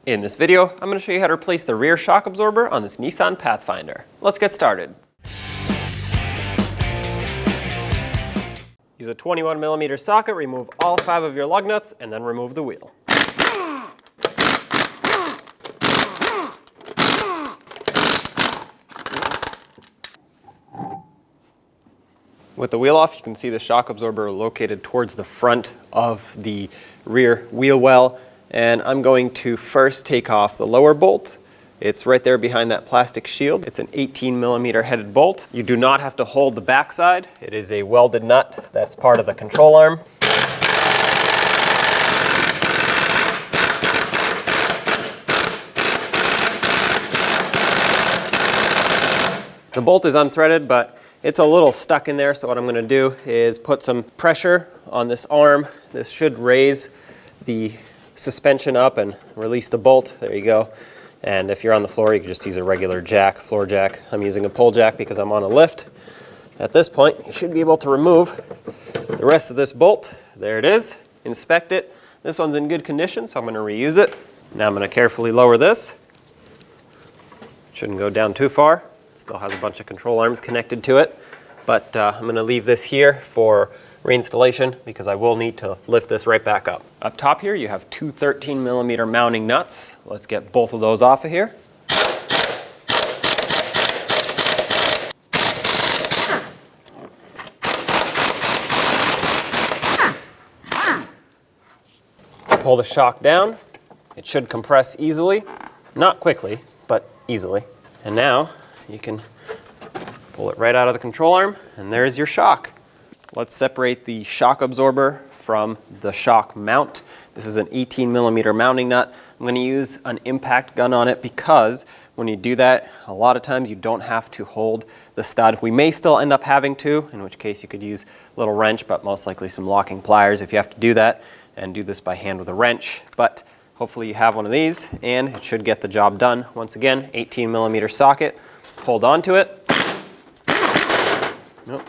In this video, I'm going to show you how to replace the rear shock absorber on this Nissan Pathfinder. Let's get started. Use a 21mm socket, remove all 5 of your lug nuts, and then remove the wheel. With the wheel off, you can see the shock absorber located towards the front of the rear wheel well. And I'm going to first take off the lower bolt. It's right there behind that plastic shield. It's an 18mm headed bolt. You do not have to hold the backside. It is a welded nut that's part of the control arm. The bolt is unthreaded, but it's a little stuck in there, so what I'm going to do is put some pressure on this arm. This should raise the suspension up and release the bolt. There you go. And if you're on the floor, you can just use a regular jack, floor jack. I'm using a pull jack because I'm on a lift. At this point, you should be able to remove the rest of this bolt. There it is. Inspect it. This one's in good condition, so I'm going to reuse it. Now I'm going to carefully lower this. Shouldn't go down too far. It still has a bunch of control arms connected to it. But I'm going to leave this here for reinstallation because I will need to lift this right back up. Up top here you have two 13mm mounting nuts. Let's get both of those off of here. Pull the shock down. It should compress easily. Not quickly, but easily. And now you can pull it right out of the control arm, and there's your shock. Let's separate the shock absorber from the shock mount. This is an 18mm mounting nut. I'm going to use an impact gun on it because when you do that, a lot of times you don't have to hold the stud. We may still end up having to, in which case you could use a little wrench, but most likely some locking pliers if you have to do that, and do this by hand with a wrench. But hopefully you have one of these, and it should get the job done. Once again, 18mm socket. Hold on to it. Nope.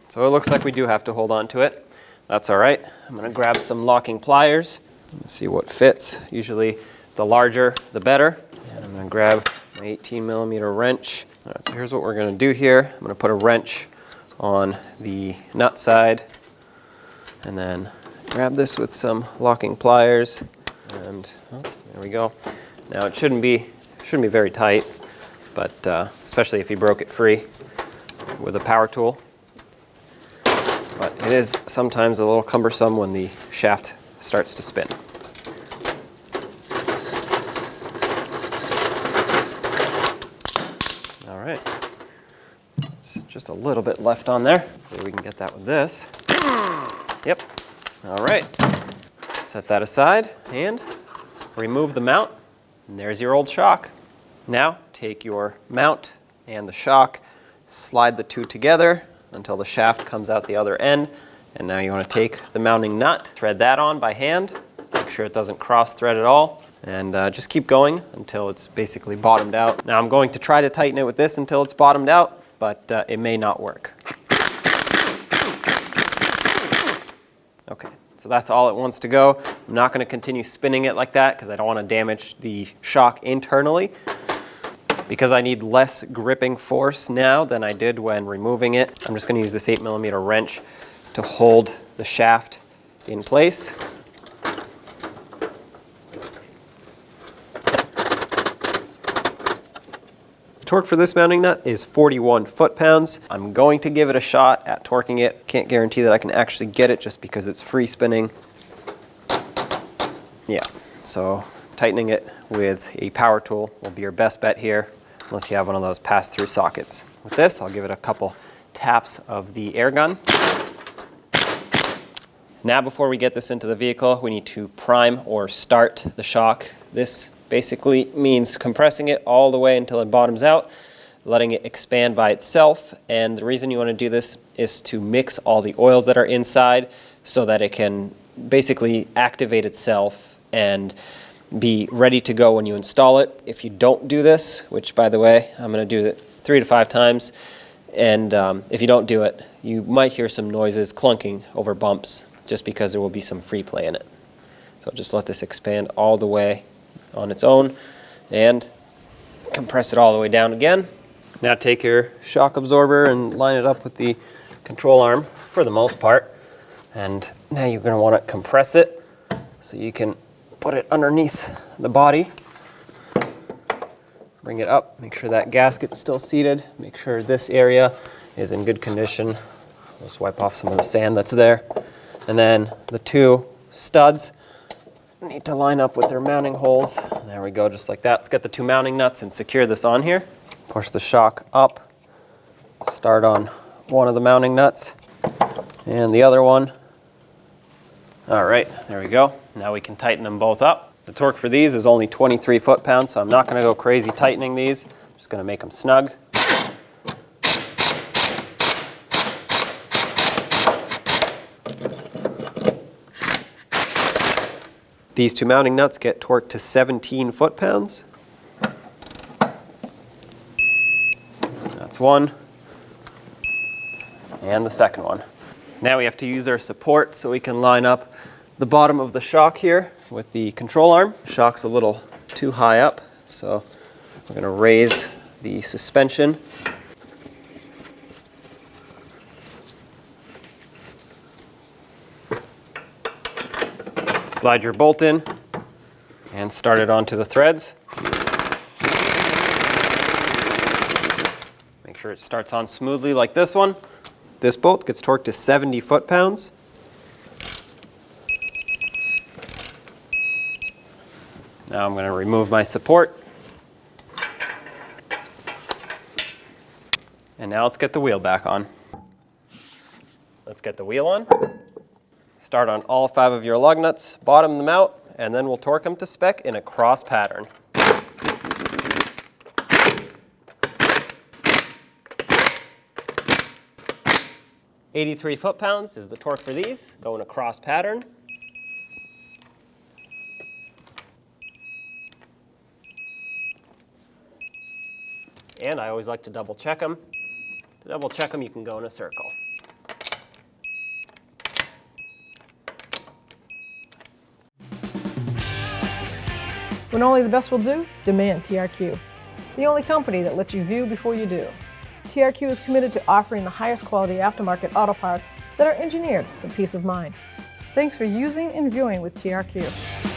So it looks like we do have to hold on to it. That's all right. I'm going to grab some locking pliers and see what fits. Usually the larger, the better. And I'm going to grab my 18mm wrench. All right, so here's what we're going to do here. I'm going to put a wrench on the nut side and then grab this with some locking pliers. And there we go. Now it shouldn't be very tight, but especially if you broke it free with a power tool. But it is sometimes a little cumbersome when the shaft starts to spin. All right, it's just a little bit left on there. Hopefully we can get that with this. Yep, all right. Set that aside and remove the mount, and there's your old shock. Now take your mount and the shock, slide the two together until the shaft comes out the other end. And now you want to take the mounting nut, thread that on by hand, make sure it doesn't cross thread at all, and just keep going until it's basically bottomed out. Now I'm going to try to tighten it with this until it's bottomed out, but it may not work. Okay, so that's all it wants to go. I'm not going to continue spinning it like that because I don't want to damage the shock internally. Because I need less gripping force now than I did when removing it, I'm just going to use this 8mm wrench to hold the shaft in place. Torque for this mounting nut is 41 foot-pounds. I'm going to give it a shot at torquing it. Can't guarantee that I can actually get it just because it's free spinning. Yeah, so tightening it with a power tool will be your best bet here, unless you have one of those pass-through sockets. With this, I'll give it a couple taps of the air gun. Now before we get this into the vehicle, we need to prime or start the shock. This basically means compressing it all the way until it bottoms out, letting it expand by itself. And the reason you want to do this is to mix all the oils that are inside so that it can basically activate itself and be ready to go when you install it. If you don't do this, which by the way, I'm going to do it 3 to 5 times, and if you don't do it, you might hear some noises clunking over bumps just because there will be some free play in it. So just let this expand all the way on its own and compress it all the way down again. Now take your shock absorber and line it up with the control arm for the most part. And now you're going to want to compress it so you can put it underneath the body. Bring it up, make sure that gasket's still seated, make sure this area is in good condition. Just wipe off some of the sand that's there. And then the two studs need to line up with their mounting holes. There we go, just like that. Let's get the two mounting nuts and secure this on here. Push the shock up, start on one of the mounting nuts and the other one. All right, there we go. Now we can tighten them both up. The torque for these is only 23 foot-pounds, so I'm not going to go crazy tightening these. I'm just going to make them snug. These two mounting nuts get torqued to 17 foot-pounds. That's one. And the second one. Now we have to use our support so we can line up the bottom of the shock here with the control arm. Shock's a little too high up, so we're going to raise the suspension. Slide your bolt in and start it onto the threads. Make sure it starts on smoothly like this one. This bolt gets torqued to 70 foot-pounds. Now I'm going to remove my support. And now let's get the wheel back on. Let's get the wheel on. Start on all 5 of your lug nuts, bottom them out, and then we'll torque them to spec in a cross pattern. "83 foot-pounds is the torque for these. Go in a cross pattern. And I always like to double check them. To double check them, you can go in a circle. When only the best will do, demand TRQ. The only company that lets you view before you do. TRQ is committed to offering the highest quality aftermarket auto parts that are engineered for peace of mind. Thanks for using and viewing with TRQ.